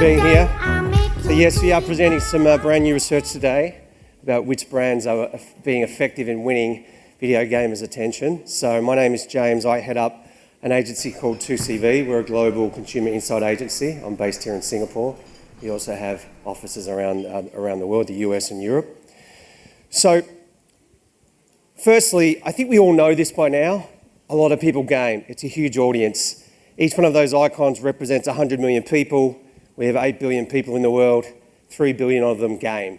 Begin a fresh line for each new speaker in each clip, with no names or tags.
being here. So yes, we are presenting some brand new research today about which brands are being effective in winning video gamers' attention. So my name is James. I head up an agency called 2CV. We're a global consumer insight agency. I'm based here in Singapore. We also have offices around the world, the US and Europe. So firstly, I think we all know this by now. A lot of people game. It's a huge audience. Each one of those icons represents 100 million people. We have 8 billion people in the world. 3 billion of them game.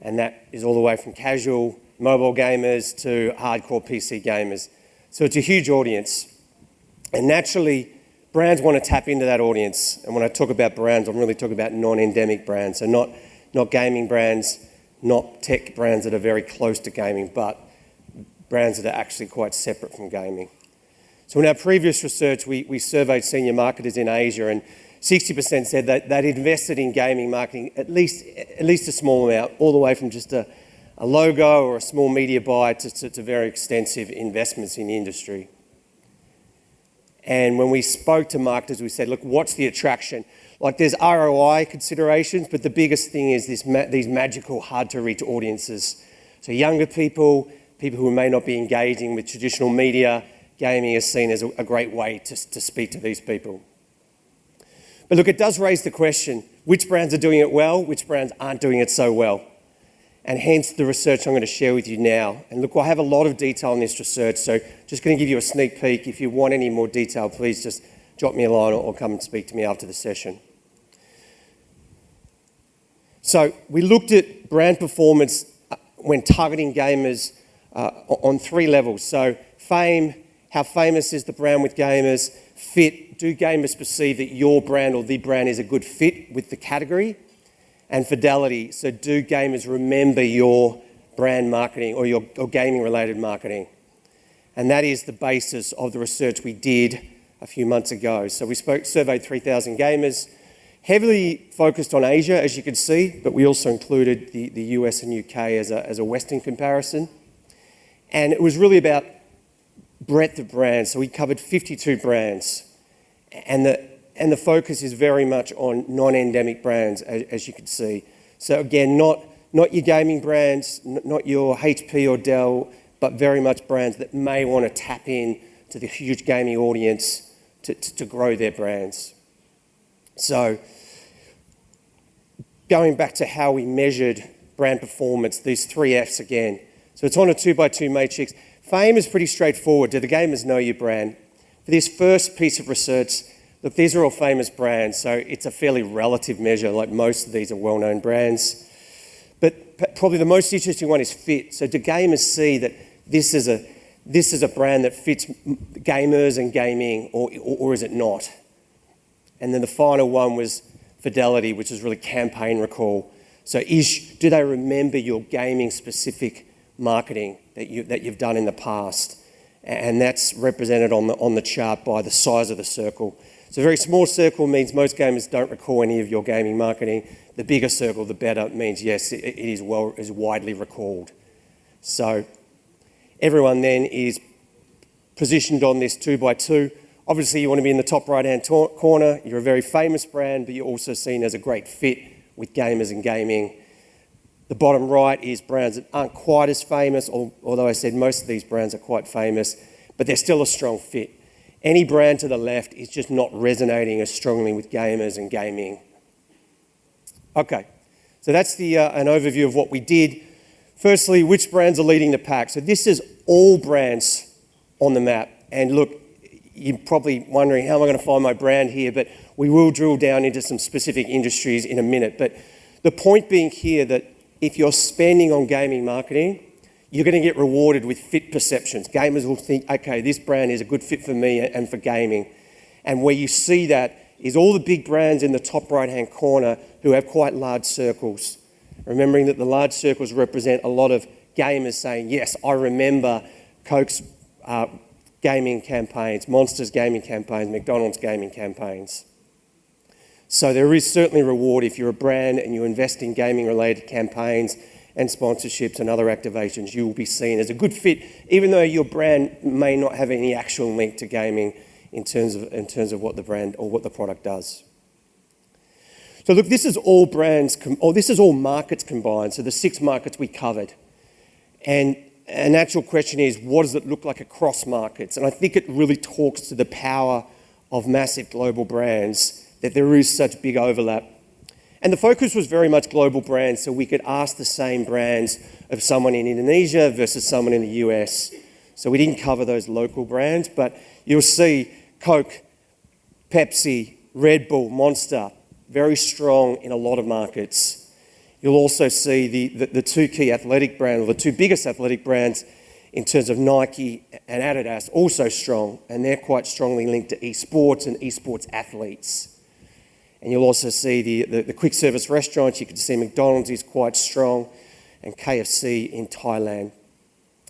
And that is all the way from casual mobile gamers to hardcore PC gamers. So it's a huge audience. And naturally, brands want to tap into that audience. And when I talk about brands, I'm really talking about non-endemic brands. So not gaming brands, not tech brands that are very close to gaming, but brands that are actually quite separate from gaming. So in our previous research, we surveyed senior marketers in Asia, and 60% said that they'd invested in gaming marketing at least a small amount, all the way from just a logo or a small media buy to very extensive investments in the industry. And when we spoke to marketers, we said, look, what's the attraction? Like, there's ROI considerations, but the biggest thing is these magical, hard-to-reach audiences. So younger people who may not be engaging with traditional media, gaming is seen as a great way to speak to these people. But look, it does raise the question, which brands are doing it well, which brands aren't doing it so well? And hence the research I'm going to share with you now. And look, I have a lot of detail in this research, so just going to give you a sneak peek. If you want any more detail, please just drop me a line or come and speak to me after the session. So we looked at brand performance when targeting gamers on 3 levels. So fame, how famous is the brand with gamers? Fit, do gamers perceive that your brand or the brand is a good fit with the category? And fidelity, so do gamers remember your brand marketing or your gaming-related marketing? And that is the basis of the research we did a few months ago. So we surveyed 3,000 gamers, heavily focused on Asia, as you can see, but we also included the US and UK as a Western comparison. And it was really about breadth of brands. So we covered 52 brands. And the focus is very much on non-endemic brands, as you can see. So again, not your gaming brands, not your HP or Dell, but very much brands that may want to tap in to the huge gaming audience to grow their brands. So going back to how we measured brand performance, these 3 Fs again. So it's on a 2x2 matrix. Fame is pretty straightforward. Do the gamers know your brand? For this first piece of research, look, these are all famous brands, so it's a fairly relative measure, like most of these are well-known brands. But probably the most interesting one is fit. So do gamers see that this is a brand that fits gamers and gaming, or is it not? And then the final one was fidelity, which is really campaign recall. So do they remember your gaming-specific marketing that you've done in the past? And that's represented on the chart by the size of the circle. So a very small circle means most gamers don't recall any of your gaming marketing. The bigger circle, the better, means yes, it is widely recalled. So everyone then is positioned on this 2x2. Obviously, you want to be in the top right-hand corner. You're a very famous brand, but you're also seen as a great fit with gamers and gaming. The bottom right is brands that aren't quite as famous, although I said most of these brands are quite famous, but they're still a strong fit. Any brand to the left is just not resonating as strongly with gamers and gaming. Okay, so that's an overview of what we did. Firstly, which brands are leading the pack? So this is all brands on the map. And look, you're probably wondering, how am I going to find my brand here? But we will drill down into some specific industries in a minute. But the point being here that if you're spending on gaming marketing, you're going to get rewarded with fit perceptions. Gamers will think, okay, this brand is a good fit for me and for gaming. And where you see that is all the big brands in the top right-hand corner who have quite large circles. Remembering that the large circles represent a lot of gamers saying, yes, I remember Coke's gaming campaigns, Monster's gaming campaigns, McDonald's gaming campaigns. So there is certainly reward if you're a brand and you invest in gaming-related campaigns and sponsorships and other activations. You will be seen as a good fit, even though your brand may not have any actual link to gaming in terms of what the brand or what the product does. So look, this is all brands, this is all markets combined, so the 6 markets we covered. And an actual question is, what does it look like across markets? And I think it really talks to the power of massive global brands, that there is such big overlap. And the focus was very much global brands, so we could ask the same brands of someone in Indonesia versus someone in the US. So we didn't cover those local brands, but you'll see Coke, Pepsi, Red Bull, Monster, very strong in a lot of markets. You'll also see the 2 key athletic brands, or the 2 biggest athletic brands in terms of Nike and Adidas, also strong, and they're quite strongly linked to esports and esports athletes. And you'll also see the quick service restaurants. You can see McDonald's is quite strong, and KFC in Thailand.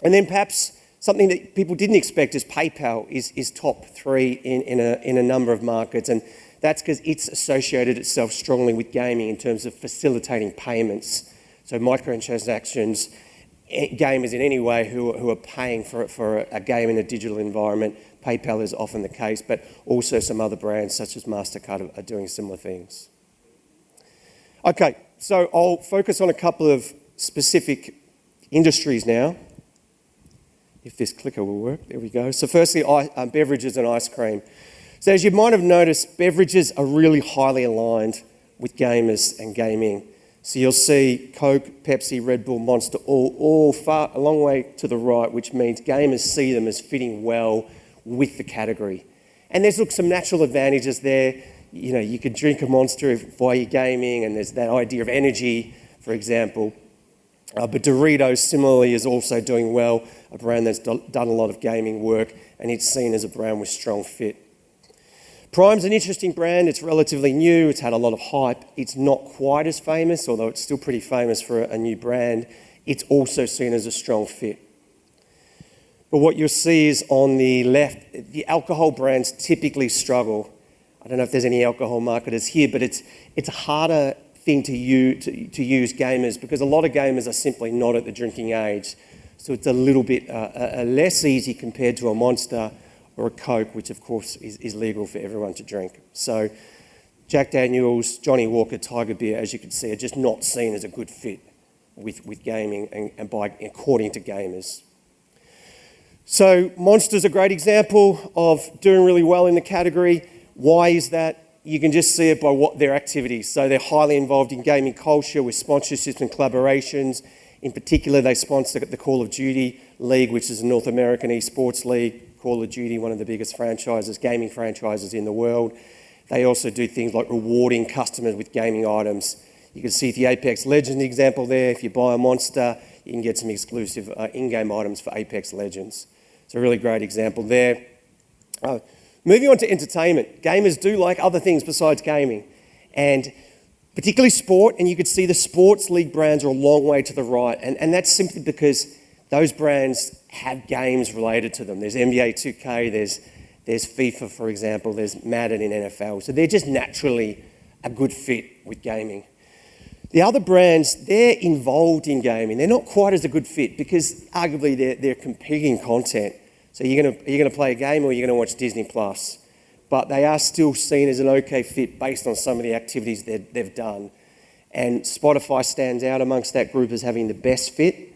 And then perhaps something that people didn't expect is PayPal is top 3 in a number of markets, and that's because it's associated itself strongly with gaming in terms of facilitating payments. So microtransactions, gamers in any way who are paying for a game in a digital environment, PayPal is often the case, but also some other brands such as MasterCard are doing similar things. Okay, so I'll focus on a couple of specific industries now. If this clicker will work, there we go. So firstly, beverages and ice cream. So as you might have noticed, beverages are really highly aligned with gamers and gaming. So you'll see Coke, Pepsi, Red Bull, Monster, all far a long way to the right, which means gamers see them as fitting well with the category. And there's some natural advantages there. You know, you could drink a Monster while you're gaming, and there's that idea of energy, for example. But Doritos similarly is also doing well, a brand that's done a lot of gaming work, and it's seen as a brand with strong fit. Prime's an interesting brand. It's relatively new. It's had a lot of hype. It's not quite as famous, although it's still pretty famous for a new brand. It's also seen as a strong fit. But what you'll see is on the left, the alcohol brands typically struggle. I don't know if there's any alcohol marketers here, but it's a harder thing to use gamers, because a lot of gamers are simply not at the drinking age. So it's a little bit less easy compared to a Monster or a Coke, which of course is legal for everyone to drink. So Jack Daniels, Johnny Walker, Tiger Beer, as you can see, are just not seen as a good fit with gaming and according to gamers. So Monster's a great example of doing really well in the category. Why is that? You can just see it by their activities. So they're highly involved in gaming culture with sponsorships and collaborations. In particular, they sponsor the Call of Duty League, which is a North American esports league. Call of Duty, one of the biggest gaming franchises in the world. They also do things like rewarding customers with gaming items. You can see the Apex Legends example there. If you buy a Monster, you can get some exclusive in-game items for Apex Legends. It's a really great example there. Moving on to entertainment. Gamers do like other things besides gaming, and particularly sport, and you could see the sports league brands are a long way to the right, and that's simply because those brands have games related to them. There's NBA 2K, there's FIFA, for example, there's Madden in NFL. So they're just naturally a good fit with gaming. The other brands, they're involved in gaming. They're not quite as a good fit because arguably they're competing content. So you're gonna play a game or you're gonna watch Disney Plus. But they are still seen as an okay fit based on some of the activities they've done. And Spotify stands out amongst that group as having the best fit.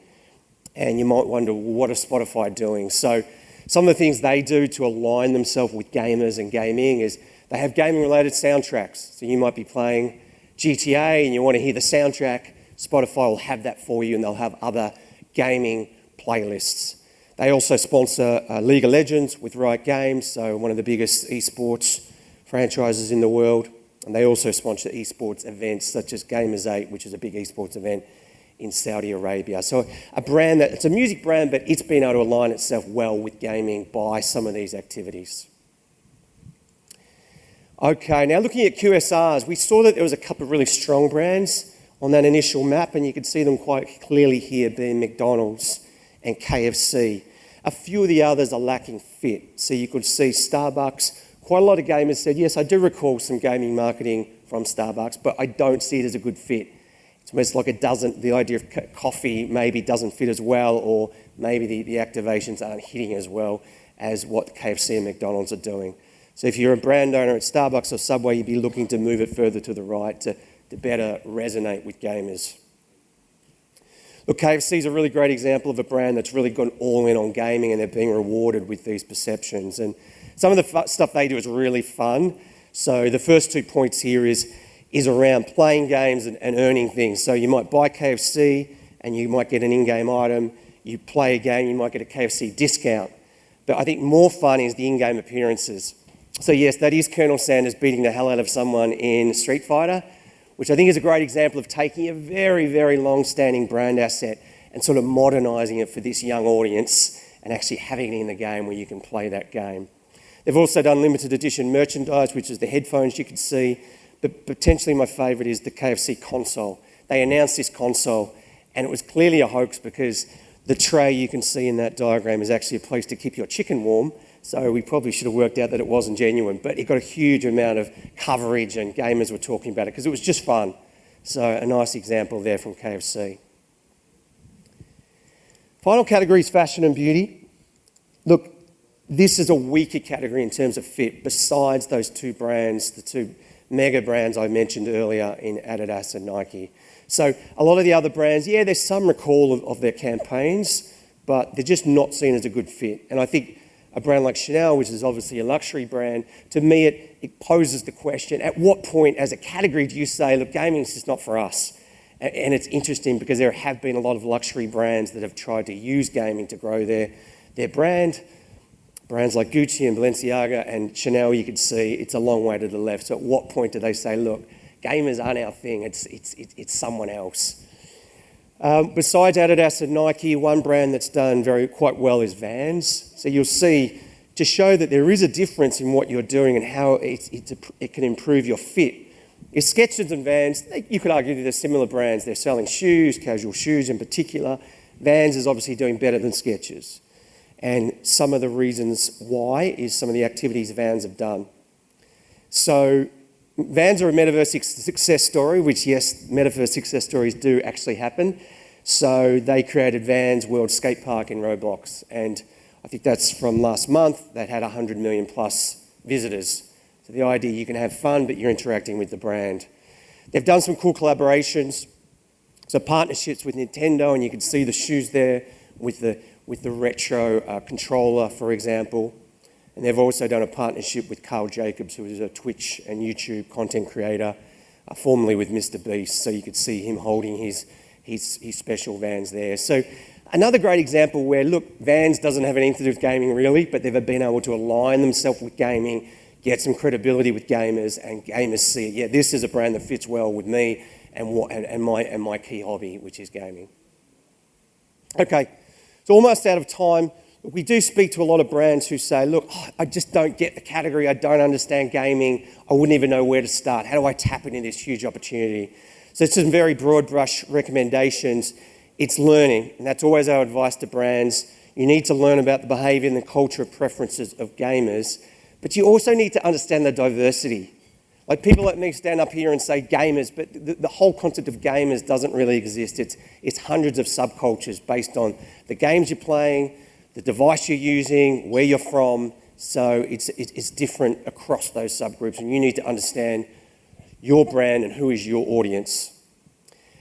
And you might wonder, well, what is Spotify doing? So some of the things they do to align themselves with gamers and gaming is they have gaming-related soundtracks. So you might be playing GTA and you want to hear the soundtrack. Spotify will have that for you, and they'll have other gaming playlists. They also sponsor League of Legends with Riot Games, so one of the biggest esports franchises in the world. And they also sponsor esports events such as Gamers 8, which is a big esports event in Saudi Arabia. So a brand it's a music brand, but it's been able to align itself well with gaming by some of these activities. Okay, now looking at QSRs, we saw that there was a couple of really strong brands on that initial map, and you can see them quite clearly here being McDonald's and KFC. A few of the others are lacking fit. So you could see Starbucks. Quite a lot of gamers said, yes, I do recall some gaming marketing from Starbucks, but I don't see it as a good fit. It's almost like the idea of coffee maybe doesn't fit as well, or maybe the activations aren't hitting as well as what KFC and McDonald's are doing. So if you're a brand owner at Starbucks or Subway, you'd be looking to move it further to the right to better resonate with gamers. Look, KFC is a really great example of a brand that's really gone all in on gaming, and they're being rewarded with these perceptions. And some of the stuff they do is really fun. So the first 2 points here is around playing games and earning things. So you might buy KFC and you might get an in-game item. You play a game, you might get a KFC discount. But I think more fun is the in-game appearances. So yes, that is Colonel Sanders beating the hell out of someone in Street Fighter, which I think is a great example of taking a very, very long-standing brand asset and sort of modernising it for this young audience and actually having it in the game where you can play that game. They've also done limited edition merchandise, which is the headphones you can see, but potentially my favourite is the KFC console. They announced this console and it was clearly a hoax because the tray you can see in that diagram is actually a place to keep your chicken warm. So we probably should have worked out that it wasn't genuine, but it got a huge amount of coverage and gamers were talking about it because it was just fun. So a nice example there from KFC. Final category is fashion and beauty. Look, this is a weaker category in terms of fit besides those two brands, the two mega brands I mentioned earlier in Adidas and Nike. So a lot of the other brands, yeah, there's some recall of their campaigns, but they're just not seen as a good fit. And I think a brand like Chanel, which is obviously a luxury brand, to me it poses the question, at what point as a category do you say, look, gaming is just not for us? And it's interesting because there have been a lot of luxury brands that have tried to use gaming to grow their brand. Brands like Gucci and Balenciaga and Chanel, you could see it's a long way to the left. So at what point do they say, look, gamers aren't our thing, it's someone else? Besides Adidas and Nike, one brand that's done quite well is Vans. So you'll see, to show that there is a difference in what you're doing and how it can improve your fit, is Skechers and Vans. You could argue they're similar brands. They're selling shoes, casual shoes in particular. Vans is obviously doing better than Skechers. And some of the reasons why is some of the activities Vans have done. So Vans are a metaverse success story, which yes, metaverse success stories do actually happen. So they created Vans World Skate Park in Roblox, and I think that's from last month. That had 100 million plus visitors. So the idea you can have fun, but you're interacting with the brand. They've done some cool collaborations. So partnerships with Nintendo, and you can see the shoes there with the retro controller, for example. And they've also done a partnership with Carl Jacobs, who is a Twitch and YouTube content creator, formerly with Mr. Beast. So you could see him holding his special Vans there. So another great example where, look, Vans doesn't have anything to do with gaming really, but they've been able to align themselves with gaming, get some credibility with gamers, and gamers see, yeah, this is a brand that fits well with me and my key hobby, which is gaming. Okay, so almost out of time. We do speak to a lot of brands who say, look, I just don't get the category, I don't understand gaming, I wouldn't even know where to start. How do I tap into this huge opportunity? So it's some very broad brush recommendations. It's learning, and that's always our advice to brands. You need to learn about the behaviour and the culture of preferences of gamers, but you also need to understand the diversity. Like people like me stand up here and say gamers, but the whole concept of gamers doesn't really exist. It's hundreds of subcultures based on the games you're playing, the device you're using, where you're from. So it's different across those subgroups, and you need to understand your brand and who is your audience.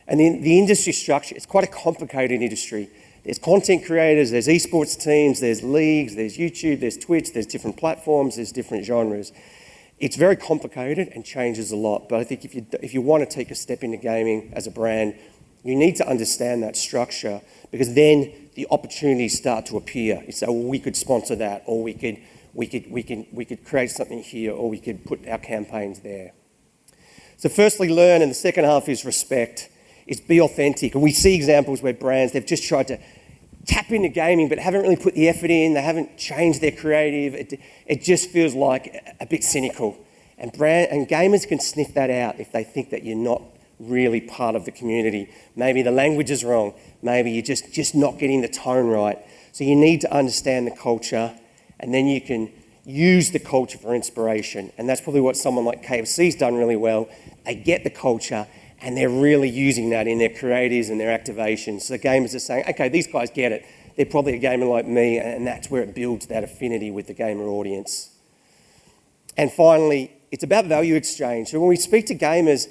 And then the industry structure, it's quite a complicated industry. There's content creators, there's esports teams, there's leagues, there's YouTube, there's Twitch, there's different platforms, there's different genres. It's very complicated and changes a lot, but I think if you want to take a step into gaming as a brand, you need to understand that structure, because then the opportunities start to appear. You say, well, we could sponsor that, or we could create something here, or we could put our campaigns there. So firstly, learn, and the second half is respect. Is be authentic. And we see examples where brands, they've just tried to tap into gaming, but haven't really put the effort in. They haven't changed their creative. It just feels like a bit cynical. And gamers can sniff that out if they think that you're not really part of the community. Maybe the language is wrong. Maybe you're just not getting the tone right. So you need to understand the culture, and then you can use the culture for inspiration. And that's probably what someone like KFC's done really well. They get the culture, and they're really using that in their creatives and their activations. So gamers are saying, okay, these guys get it. They're probably a gamer like me, and that's where it builds that affinity with the gamer audience. And finally, it's about value exchange. So when we speak to gamers,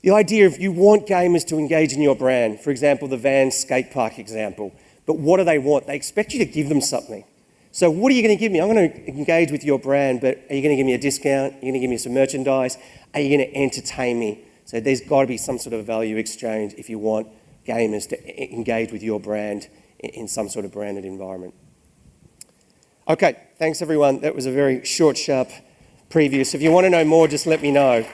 the idea of you want gamers to engage in your brand, for example, the Van skate park example, but what do they want? They expect you to give them something. So what are you going to give me? I'm going to engage with your brand, but are you going to give me a discount? Are you going to give me some merchandise? Are you going to entertain me? So there's got to be some sort of value exchange if you want gamers to engage with your brand in some sort of branded environment. Okay, thanks everyone. That was a very short, sharp preview. So if you want to know more, just let me know.